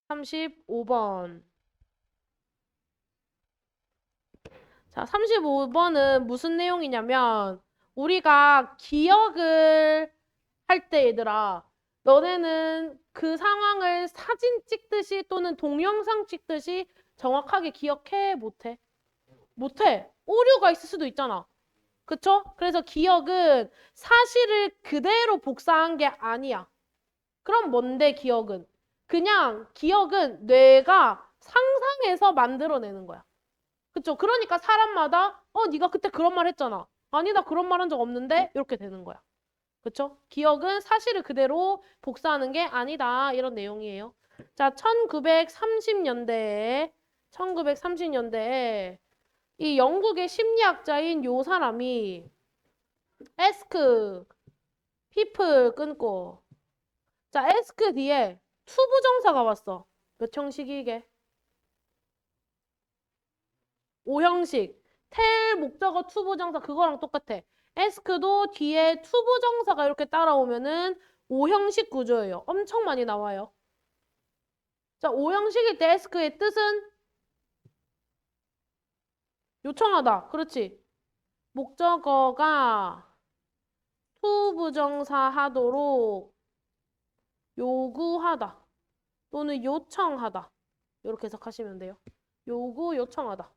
35번. 자, 35번은 무슨 내용이냐면 우리가 기억을 할 때 얘들아, 너네는 그 상황을 사진 찍듯이 또는 동영상 찍듯이 정확하게 기억해? 못해? 못해. 오류가 있을 수도 있잖아. 그쵸? 그래서 기억은 사실을 그대로 복사한 게 아니야. 그럼 뭔데 기억은? 그냥 기억은 뇌가 상상해서 만들어내는 거야. 그쵸? 그러니까 사람마다 네가 그때 그런 말 했잖아. 아니 나 그런 말 한 적 없는데? 이렇게 되는 거야. 그쵸? 기억은 사실을 그대로 복사하는 게 아니다. 이런 내용이에요. 자, 1930년대에 이 영국의 심리학자인 요 사람이 ask, people 끊고 자, ask 뒤에 to 부정사가 왔어. 몇 형식이 이게? 5형식. tell 목적어 to 부정사 그거랑 똑같아. ask도 뒤에 to 부정사가 이렇게 따라오면은 5형식 구조예요. 엄청 많이 나와요. 자, 5형식일 때 ask의 뜻은 요청하다. 그렇지. 목적어가 to 부정사 하도록 요구하다. 또는 요청하다. 이렇게 해석하시면 돼요. 요구, 요청하다.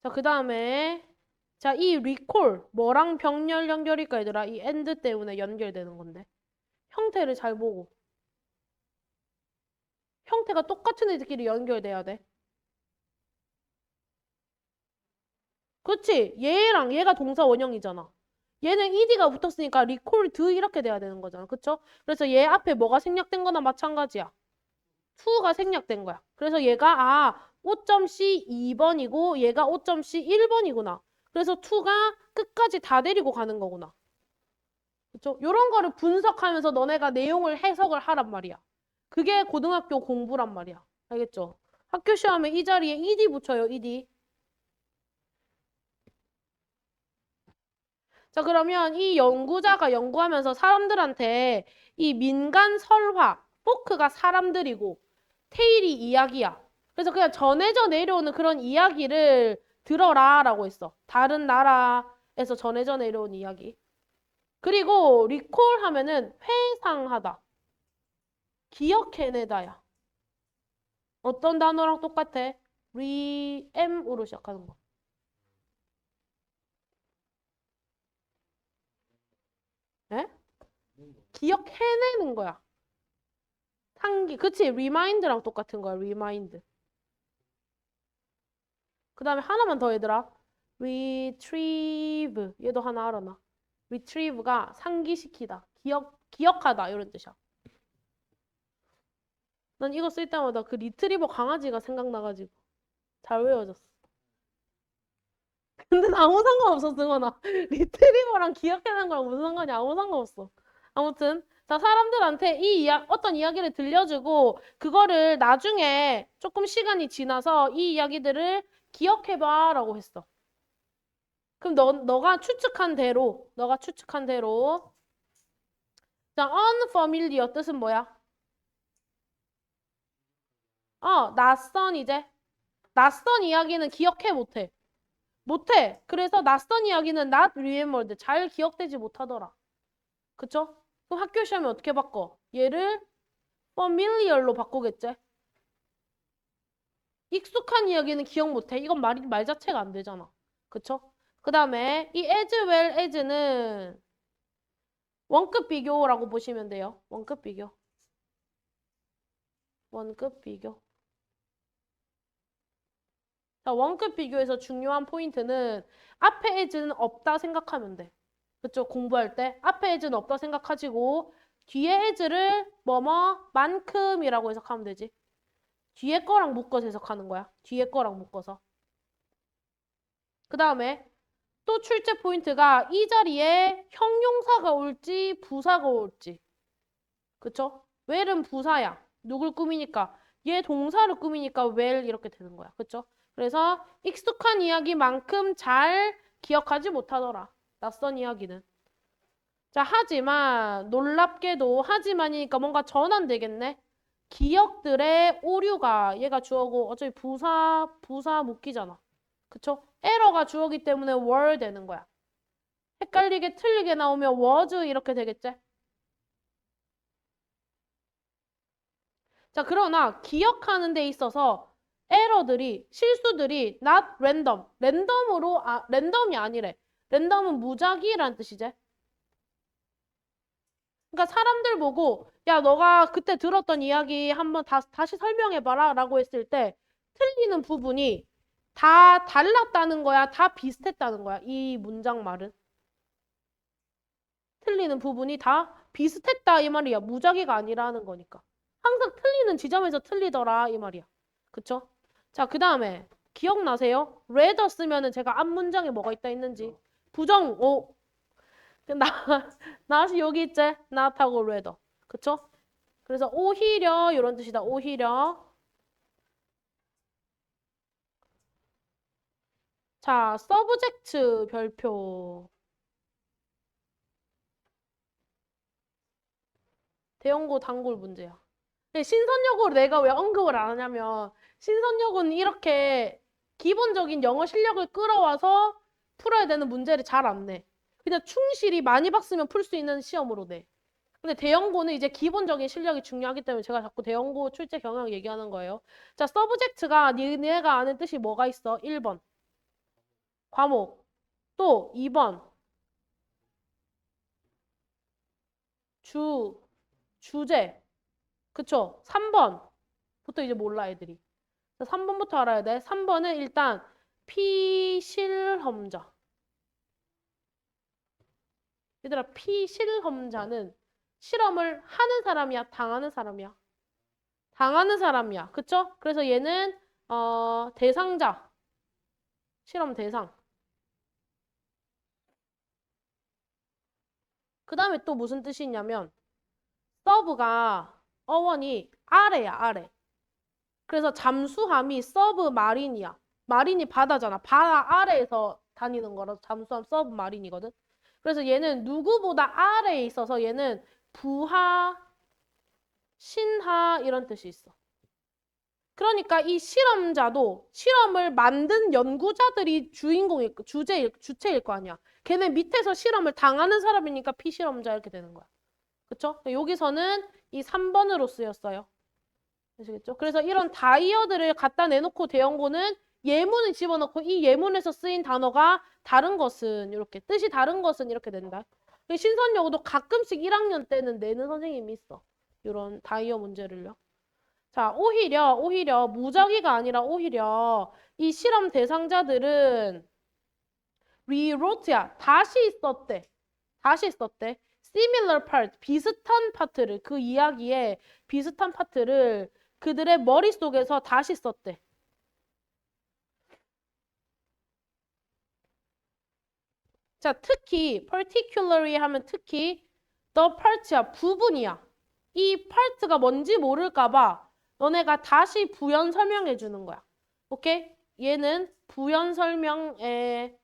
자, 그 다음에 자, 이 recall 뭐랑 병렬 연결일까 얘들아? 이 and 때문에 연결되는 건데. 형태를 잘 보고. 형태가 똑같은 애들끼리 연결돼야 돼. 그렇지? 얘랑 얘가 동사 원형이잖아. 얘는 ed가 붙었으니까 recall to 이렇게 돼야 되는 거잖아. 그쵸? 그래서 얘 앞에 뭐가 생략된 거나 마찬가지야. to가 생략된 거야. 그래서 얘가 5.C 2번이고 얘가 5.C 1번이구나. 그래서 to가 끝까지 다 데리고 가는 거구나. 그쵸? 요런 거를 분석하면서 너네가 내용을 해석을 하란 말이야. 그게 고등학교 공부란 말이야. 알겠죠? 학교 시험에 이 자리에 ed 붙여요, ed. 자, 그러면 이 연구자가 연구하면서 사람들한테 이 민간 설화, 포크가 사람들이고 테일이 이야기야. 그래서 그냥 전해져 내려오는 그런 이야기를 들어라 라고 했어. 다른 나라에서 전해져 내려온 이야기. 그리고 리콜 하면은 회상하다. 기억해내다야. 어떤 단어랑 똑같아? rem으로 시작하는 거. 에? 기억해내는 거야. 상기. 그치? remind랑 똑같은 거야. remind. 그 다음에 하나만 더 얘들아. retrieve. 얘도 하나 알아놔. retrieve가 상기시키다. 기억하다. 이런 뜻이야. 난 이거 쓸 때마다 그 리트리버 강아지가 생각나가지고 잘 외워졌어. 근데 아무 상관없어, 승원아. 리트리버랑 기억해낸 거랑 무슨 상관이 아무 상관없어. 아무튼 자, 사람들한테 어떤 이야기를 들려주고 그거를 나중에 조금 시간이 지나서 이 이야기들을 기억해봐 라고 했어. 그럼 너가 추측한 대로 자, unfamiliar 뜻은 뭐야? 낯선 이제. 낯선 이야기는 기억해 못해. 못해. 그래서 낯선 이야기는 not remembered. 잘 기억되지 못하더라. 그쵸? 그럼 학교 시험에 어떻게 바꿔? 얘를 familiar로 바꾸겠지? 익숙한 이야기는 기억 못해. 이건 말 자체가 안 되잖아. 그쵸? 그 다음에 이 as well as는 원급 비교라고 보시면 돼요. 원급 비교. 원급 비교. 자, 원급 비교에서 중요한 포인트는 앞에 as는 없다 생각하면 돼. 그쵸? 공부할 때 앞에 as는 없다 생각하시고 뒤에 as를 만큼이라고 해석하면 되지. 뒤에 거랑 묶어서 해석하는 거야. 뒤에 거랑 묶어서. 그 다음에 또 출제 포인트가 이 자리에 형용사가 올지 부사가 올지. 그쵸? well은 부사야. 누굴 꾸미니까. 얘 동사를 꾸미니까 well 이렇게 되는 거야. 그쵸? 그래서 익숙한 이야기만큼 잘 기억하지 못하더라. 낯선 이야기는. 자, 하지만 놀랍게도 하지만이니까 뭔가 전환되겠네. 기억들의 오류가 얘가 주어고 어차피 부사 묶이잖아. 그쵸? 에러가 주어기 때문에 were 되는 거야. 헷갈리게 틀리게 나오면 was 이렇게 되겠지? 자, 그러나 기억하는 데 있어서 에러들이, 실수들이 not random. 랜덤이 아니래. 랜덤은 무작위란 뜻이지. 그러니까 사람들 보고 야, 너가 그때 들었던 이야기 한번 다시 설명해봐라 라고 했을 때 틀리는 부분이 다 달랐다는 거야? 다 비슷했다는 거야? 이 문장 말은. 틀리는 부분이 다 비슷했다 이 말이야. 무작위가 아니라는 거니까. 항상 틀리는 지점에서 틀리더라 이 말이야. 그쵸? 자, 그 다음에 기억나세요? rather 쓰면은 제가 앞 문장에 뭐가 있다 했는지. 부정, 나, not이 여기 있지? not하고 rather. 그쵸? 그래서 오히려 이런 뜻이다. 오히려. 자, subject 별표. 대형고 단골 문제야. 신선역으로 내가 왜 언급을 안 하냐면 신선역은 이렇게 기본적인 영어 실력을 끌어와서 풀어야 되는 문제를 잘 안 내. 그냥 충실히 많이 봤으면 풀 수 있는 시험으로 내. 근데 대형고는 이제 기본적인 실력이 중요하기 때문에 제가 자꾸 대형고 출제 경향 얘기하는 거예요. 자, 서브젝트가 니네가 아는 뜻이 뭐가 있어? 1번. 과목. 또 2번. 주제. 그쵸? 3번부터 이제 몰라 애들이. 3번부터 알아야 돼. 3번은 일단 피실험자. 얘들아, 피실험자는 실험을 하는 사람이야? 당하는 사람이야? 당하는 사람이야. 그쵸? 그래서 얘는 대상자. 실험 대상. 그 다음에 또 무슨 뜻이 있냐면 서브가 어원이 아래야, 아래. 그래서 잠수함이 서브 마린이야. 마린이 바다잖아. 바다 아래에서 다니는 거라서 잠수함 서브 마린이거든. 그래서 얘는 누구보다 아래에 있어서 얘는 부하, 신하 이런 뜻이 있어. 그러니까 이 실험자도 실험을 만든 연구자들이 주체일 거 아니야. 걔네 밑에서 실험을 당하는 사람이니까 피실험자 이렇게 되는 거야. 그쵸? 여기서는 이 3번으로 쓰였어요. 아시겠죠? 그래서 이런 다이어들을 갖다 내놓고 대형고는 예문을 집어넣고 이 예문에서 쓰인 단어가 다른 것은 이렇게 뜻이 다른 것은 이렇게 된다. 신선여고도 가끔씩 1학년 때는 내는 선생님이 있어. 이런 다이어 문제를요. 자, 오히려 무작위가 아니라 오히려 이 실험 대상자들은 rewrote야. 다시 썼대. similar part, 비슷한 파트를, 그 이야기에 비슷한 파트를 그들의 머릿속에서 다시 썼대. 자, 특히 particularly 하면 특히 the part야, 부분이야. 이 part가 뭔지 모를까 봐 너네가 다시 부연 설명해 주는 거야. 오케이? 얘는 부연 설명의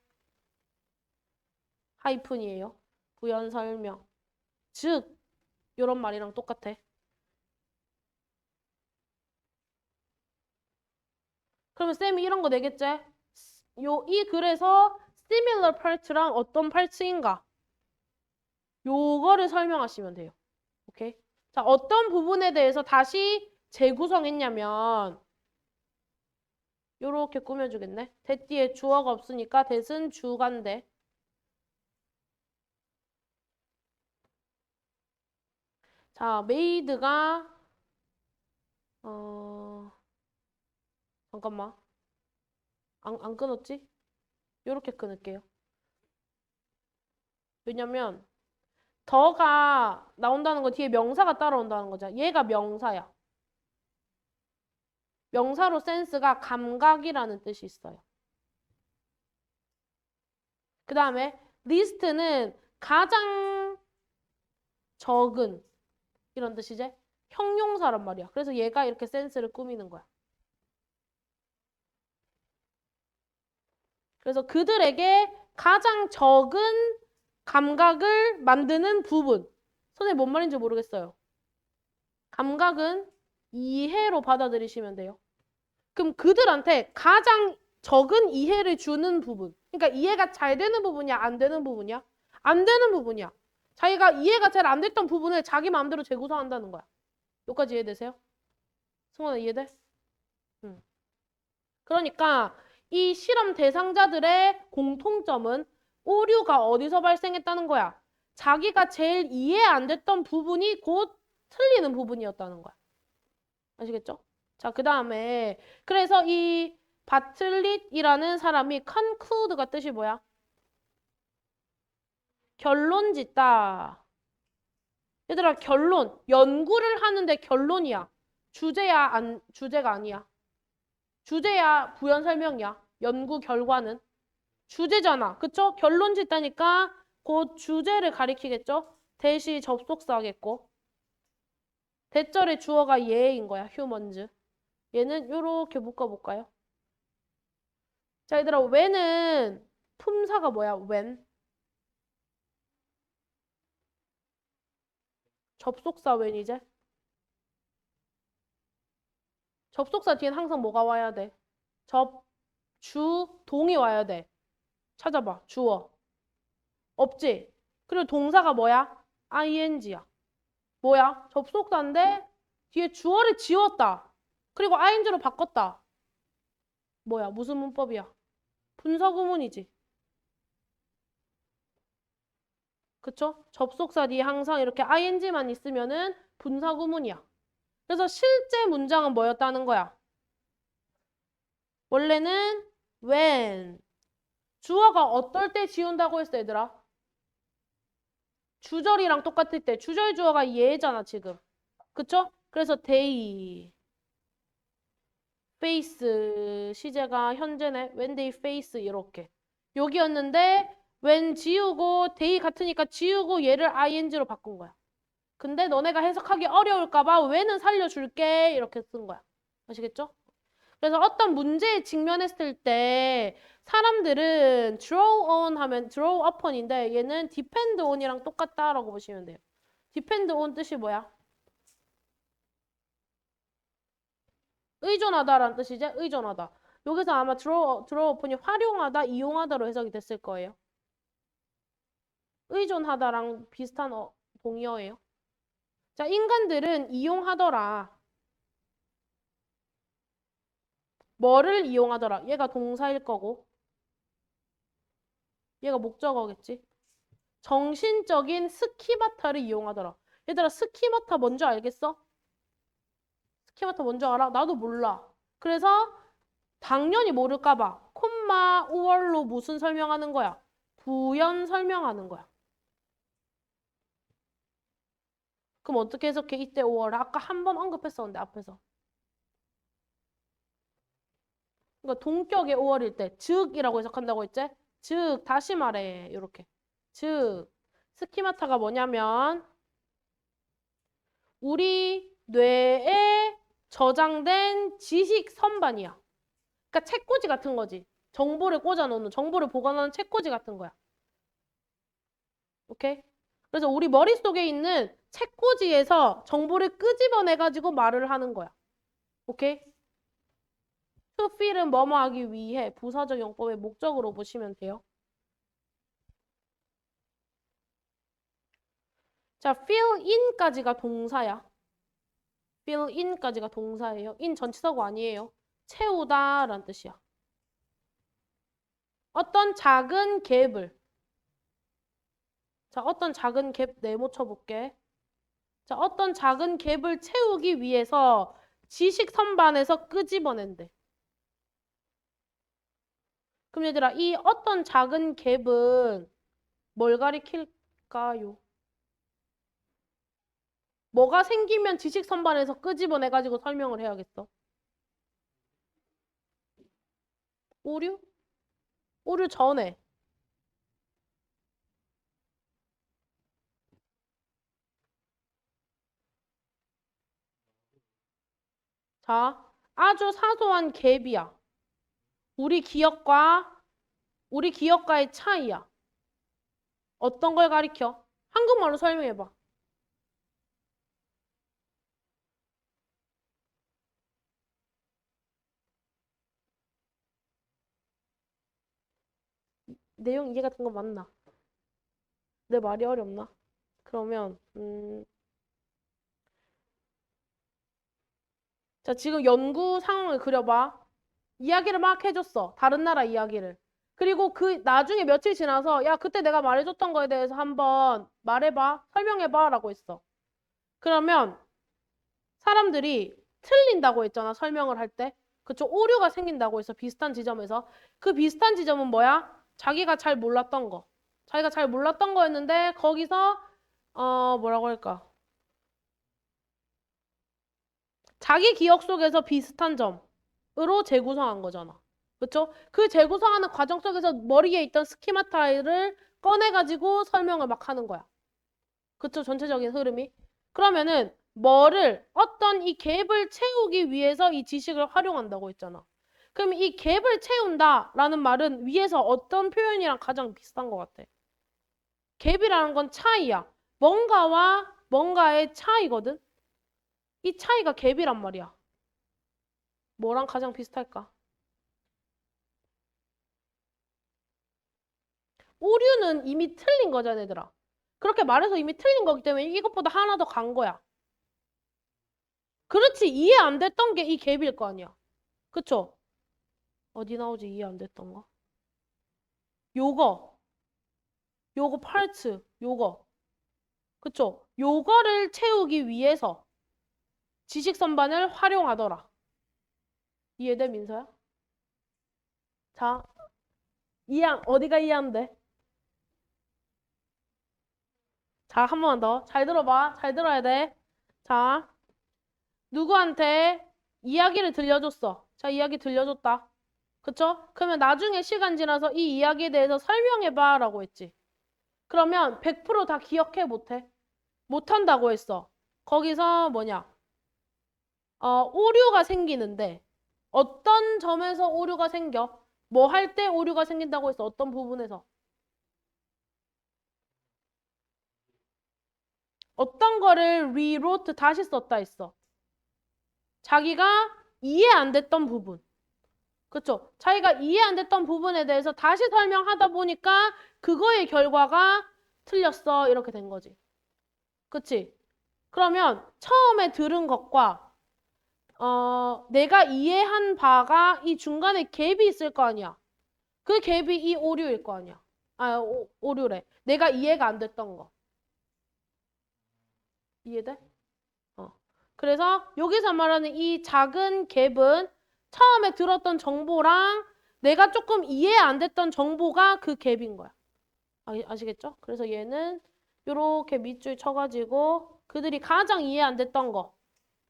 하이픈이에요. 부연 설명. 즉, 이런 말이랑 똑같아. 그러면 쌤이 이런 거 내겠지? 이 글에서 similar part랑 어떤 part인가? 요거를 설명하시면 돼요. 오케이? 자, 어떤 부분에 대해서 다시 재구성했냐면 요렇게 꾸며주겠네. 대 뒤에 주어가 없으니까 대신 주간대. 자, 메이드가 잠깐만. 안 끊었지? 요렇게 끊을게요. 왜냐면 더가 나온다는 거 뒤에 명사가 따라온다는 거잖아. 얘가 명사야. 명사로 센스가 감각이라는 뜻이 있어요. 그 다음에 리스트는 가장 적은 이런 뜻이지? 형용사란 말이야. 그래서 얘가 이렇게 센스를 꾸미는 거야. 그래서 그들에게 가장 적은 감각을 만드는 부분. 선생님 뭔 말인지 모르겠어요. 감각은 이해로 받아들이시면 돼요. 그럼 그들한테 가장 적은 이해를 주는 부분. 그러니까 이해가 잘 되는 부분이야, 안 되는 부분이야? 안 되는 부분이야. 자기가 이해가 잘 안 됐던 부분을 자기 마음대로 재구성한다는 거야. 여기까지 이해되세요? 승원아 이해돼? 응. 그러니까 이 실험 대상자들의 공통점은 오류가 어디서 발생했다는 거야? 자기가 제일 이해 안 됐던 부분이 곧 틀리는 부분이었다는 거야. 아시겠죠? 자, 그 다음에 그래서 이 바틀릿이라는 사람이 conclude가 뜻이 뭐야? 결론 짓다. 얘들아 결론. 연구를 하는데 결론이야. 주제가 아니야. 주제야 부연 설명이야. 연구 결과는. 주제잖아. 그쵸? 결론 짓다니까 곧 주제를 가리키겠죠? 대시 접속사겠고. 대절의 주어가 얘인 거야. 휴먼즈. 얘는 요렇게 묶어볼까요? 자, 얘들아, when은 품사가 뭐야? when. 접속사 when 이제. 접속사 뒤엔 항상 뭐가 와야 돼? 동이 와야 돼. 찾아봐. 주어. 없지? 그리고 동사가 뭐야? ing야. 뭐야? 접속사인데 뒤에 주어를 지웠다. 그리고 ing로 바꿨다. 뭐야? 무슨 문법이야? 분사구문이지. 그쵸? 접속사 뒤에 항상 이렇게 ing만 있으면은 분사구문이야. 그래서 실제 문장은 뭐였다는 거야? 원래는 when. 주어가 어떨 때 지운다고 했어, 얘들아? 주절이랑 똑같을 때. 주절 주어가 얘잖아, 지금. 그쵸? 그래서 they face 시제가 현재네. when they face 이렇게. 여기였는데 when 지우고 they 같으니까 지우고 얘를 ing로 바꾼 거야. 근데 너네가 해석하기 어려울까 봐 when은 살려줄게 이렇게 쓴 거야. 아시겠죠? 그래서 어떤 문제에 직면했을 때 사람들은 draw on 하면 draw upon인데 얘는 depend on이랑 똑같다라고 보시면 돼요. depend on 뜻이 뭐야? 의존하다라는 뜻이지? 의존하다. 여기서 아마 draw upon이 활용하다, 이용하다로 해석이 됐을 거예요. 의존하다랑 비슷한 동의어예요. 자, 인간들은 이용하더라. 뭐를 이용하더라? 얘가 동사일 거고 얘가 목적어겠지. 정신적인 스키마타를 이용하더라. 얘들아 스키마타 뭔지 알겠어? 스키마타 뭔지 알아? 나도 몰라. 그래서 당연히 모를까 봐 콤마 5월로 무슨 설명하는 거야? 부연 설명하는 거야. 그럼 어떻게 해석해? 이때 5월 아까 한 번 언급했었는데 앞에서. 그러니까 동격의 5월일 때 즉이라고 해석한다고 했지? 즉 다시 말해 이렇게. 즉 스키마타가 뭐냐면 우리 뇌에 저장된 지식 선반이야. 그러니까 책꽂이 같은 거지. 정보를 꽂아놓는, 정보를 보관하는 책꽂이 같은 거야. 오케이? 그래서 우리 머릿속에 있는 책꽂이에서 정보를 끄집어내가지고 말을 하는 거야. 오케이? to feel은 뭐뭐 하기 위해 부사적 용법의 목적으로 보시면 돼요. 자, fill in까지가 동사야. fill in까지가 동사예요. in 전치사고 아니에요. 채우다라는 뜻이야. 어떤 작은 갭을. 자, 어떤 작은 갭 네모 쳐볼게. 자, 어떤 작은 갭을 채우기 위해서 지식 선반에서 끄집어낸대. 그럼 얘들아, 이 어떤 작은 갭은 뭘 가리킬까요? 뭐가 생기면 지식 선반에서 끄집어내가지고 설명을 해야겠어? 오류? 오류 전에. 자, 아주 사소한 갭이야. 우리 기억과의 차이야. 어떤 걸 가리켜? 한국말로 설명해봐. 내용 이해 같은 거 맞나? 내 말이 어렵나? 그러면 자, 지금 연구 상황을 그려봐. 이야기를 막 해줬어. 다른 나라 이야기를. 그리고 그 나중에 며칠 지나서 야, 그때 내가 말해줬던 거에 대해서 한번 말해봐. 설명해봐. 라고 했어. 그러면 사람들이 틀린다고 했잖아. 설명을 할 때. 그쵸? 오류가 생긴다고 해서 비슷한 지점에서. 그 비슷한 지점은 뭐야? 자기가 잘 몰랐던 거. 자기가 잘 몰랐던 거였는데 거기서 뭐라고 할까? 자기 기억 속에서 비슷한 점으로 재구성한 거잖아. 그쵸? 그 재구성하는 과정 속에서 머리에 있던 스키마 타일을 꺼내가지고 설명을 막 하는 거야. 그쵸? 전체적인 흐름이. 그러면은 어떤 이 갭을 채우기 위해서 이 지식을 활용한다고 했잖아. 그럼 이 갭을 채운다라는 말은 위에서 어떤 표현이랑 가장 비슷한 것 같아? 갭이라는 건 차이야. 뭔가와 뭔가의 차이거든? 이 차이가 갭이란 말이야. 뭐랑 가장 비슷할까? 오류는 이미 틀린 거잖아, 얘들아. 그렇게 말해서 이미 틀린 거기 때문에 이것보다 하나 더 간 거야. 그렇지, 이해 안 됐던 게 이 갭일 거 아니야. 그쵸? 어디 나오지, 이해 안 됐던 거? 요거, 요거 파츠, 요거. 그쵸? 요거를 채우기 위해서 지식 선반을 활용하더라. 이해돼, 민서야? 자, 어디가 이해 안 돼? 자, 한 번 더. 잘 들어봐. 잘 들어야 돼. 자, 누구한테 이야기를 들려줬어. 자, 이야기 들려줬다. 그쵸? 그러면 나중에 시간 지나서 이 이야기에 대해서 설명해봐 라고 했지. 그러면 100%다 기억해 못해? 못한다고 했어. 거기서 뭐냐? 오류가 생기는데 어떤 점에서 오류가 생겨? 뭐 할 때 오류가 생긴다고 했어? 어떤 부분에서? 어떤 거를 rewrote 다시 썼다 했어. 자기가 이해 안 됐던 부분. 그쵸? 자기가 이해 안 됐던 부분에 대해서 다시 설명하다 보니까 그거의 결과가 틀렸어. 이렇게 된 거지. 그치? 그러면 처음에 들은 것과 내가 이해한 바가 이 중간에 갭이 있을 거 아니야. 그 갭이 이 오류일 거 아니야. 오류래. 내가 이해가 안 됐던 거. 이해돼? 어. 그래서 여기서 말하는 이 작은 갭은 처음에 들었던 정보랑 내가 조금 이해 안 됐던 정보가 그 갭인 거야. 아시겠죠? 그래서 얘는 이렇게 밑줄 쳐가지고 그들이 가장 이해 안 됐던 거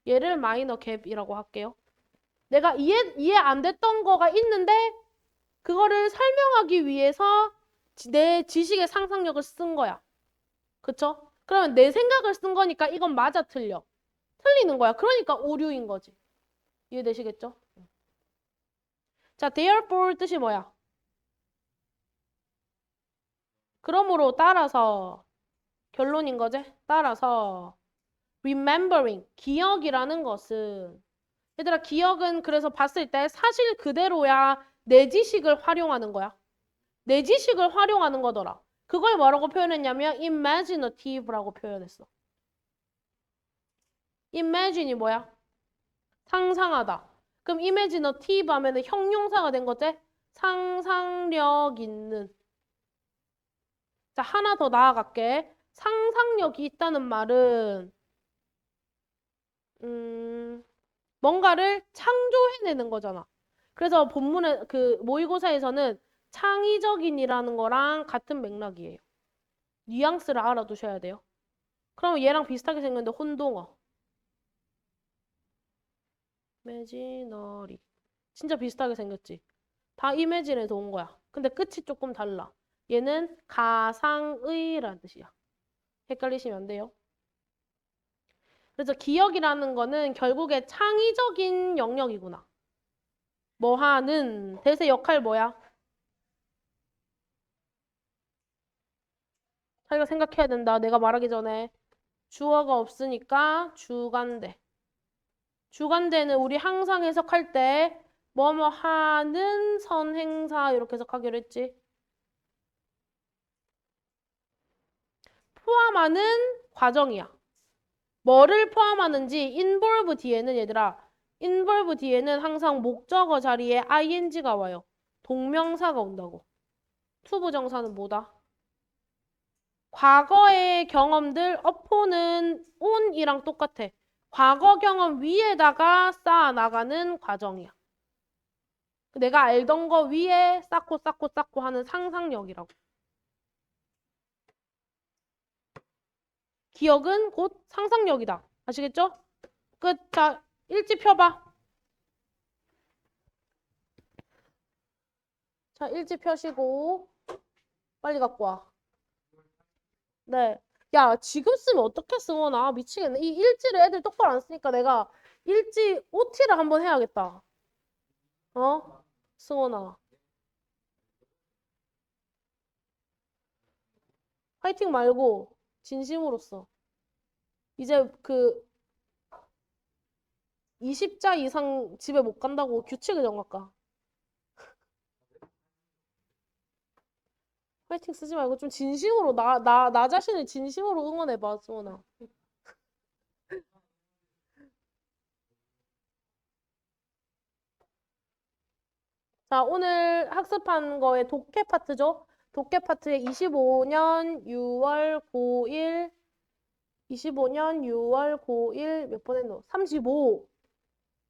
얘를 마이너 갭이라고 할게요. 내가 이해 안 됐던 거가 있는데 그거를 설명하기 위해서 내 지식의 상상력을 쓴 거야. 그쵸? 그러면 내 생각을 쓴 거니까 이건 맞아 틀려. 틀리는 거야. 그러니까 오류인 거지. 이해되시겠죠? 자, therefore 뜻이 뭐야? 그러므로 따라서 결론인 거지? 따라서 remembering, 기억이라는 것은 얘들아 기억은 그래서 봤을 때 사실 그대로야 내 지식을 활용하는 거야. 내 지식을 활용하는 거더라. 그걸 뭐라고 표현했냐면 imaginative라고 표현했어. imagine이 뭐야? 상상하다. 그럼 imaginative 하면은 형용사가 된 거지? 상상력 있는. 자, 하나 더 나아갈게. 상상력이 있다는 말은 뭔가를 창조해내는 거잖아. 그래서 본문에 그 모의고사에서는 창의적인이라는 거랑 같은 맥락이에요. 뉘앙스를 알아두셔야 돼요. 그러면 얘랑 비슷하게 생겼는데 혼동어. 이미지너리. 진짜 비슷하게 생겼지. 다 이미진에서 온 거야. 근데 끝이 조금 달라. 얘는 가상의라는 뜻이야. 헷갈리시면 안 돼요. 그래서 기억이라는 거는 결국에 창의적인 영역이구나. 뭐 하는 대세 역할 뭐야? 자기가 생각해야 된다. 내가 말하기 전에. 주어가 없으니까 주간대. 주간대는 우리 항상 해석할 때 뭐뭐 하는 선행사 이렇게 해석하기로 했지. 포함하는 과정이야. 뭐를 포함하는지 involve 뒤에는 얘들아. involve 뒤에는 항상 목적어 자리에 ing가 와요. 동명사가 온다고. 투부정사는 뭐다? 과거의 경험들 upon은 on이랑 똑같아. 과거 경험 위에다가 쌓아나가는 과정이야. 내가 알던 거 위에 쌓고 하는 상상력이라고. 기억은 곧 상상력이다. 아시겠죠? 끝. 자, 일지 펴봐. 자, 일지 펴시고 빨리 갖고 와. 네. 야, 지금 쓰면 어떻게 승원아? 미치겠네. 이 일지를 애들 똑바로 안 쓰니까 내가 일지 OT를 한번 해야겠다. 어? 승원아. 화이팅 말고 진심으로 써. 이제 그 20자 이상 집에 못 간다고 규칙을 정할까? 화이팅 쓰지 말고 좀 진심으로 나 자신을 진심으로 응원해봐, 승원아. 자, 오늘 학습한 거의 독해 파트죠? 독해 파트에 25년 6월 고1, 25년 6월 고1 몇 번 했노? 35,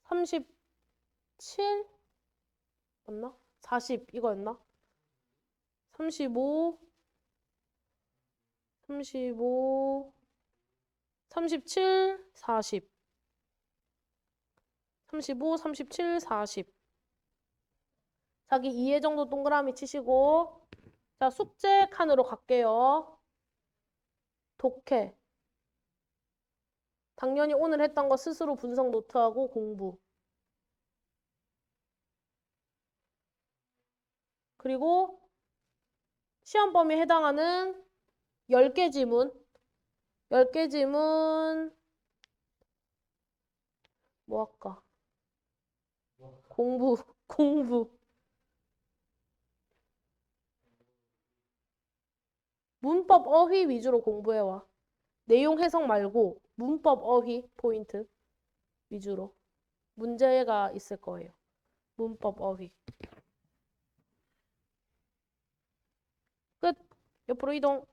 37? 맞나? 40 이거였나? 35, 35, 37, 40. 35, 37, 40. 자기 이해 정도 동그라미 치시고 자, 숙제 칸으로 갈게요. 독해. 당연히 오늘 했던 거 스스로 분석 노트하고 공부. 그리고 시험 범위에 해당하는 10개 지문. 10개 지문 뭐 할까? 공부, 공부. 문법 어휘 위주로 공부해와. 내용 해석 말고 문법 어휘 포인트 위주로. 문제가 있을 거예요. 문법 어휘. 끝. 옆으로 이동.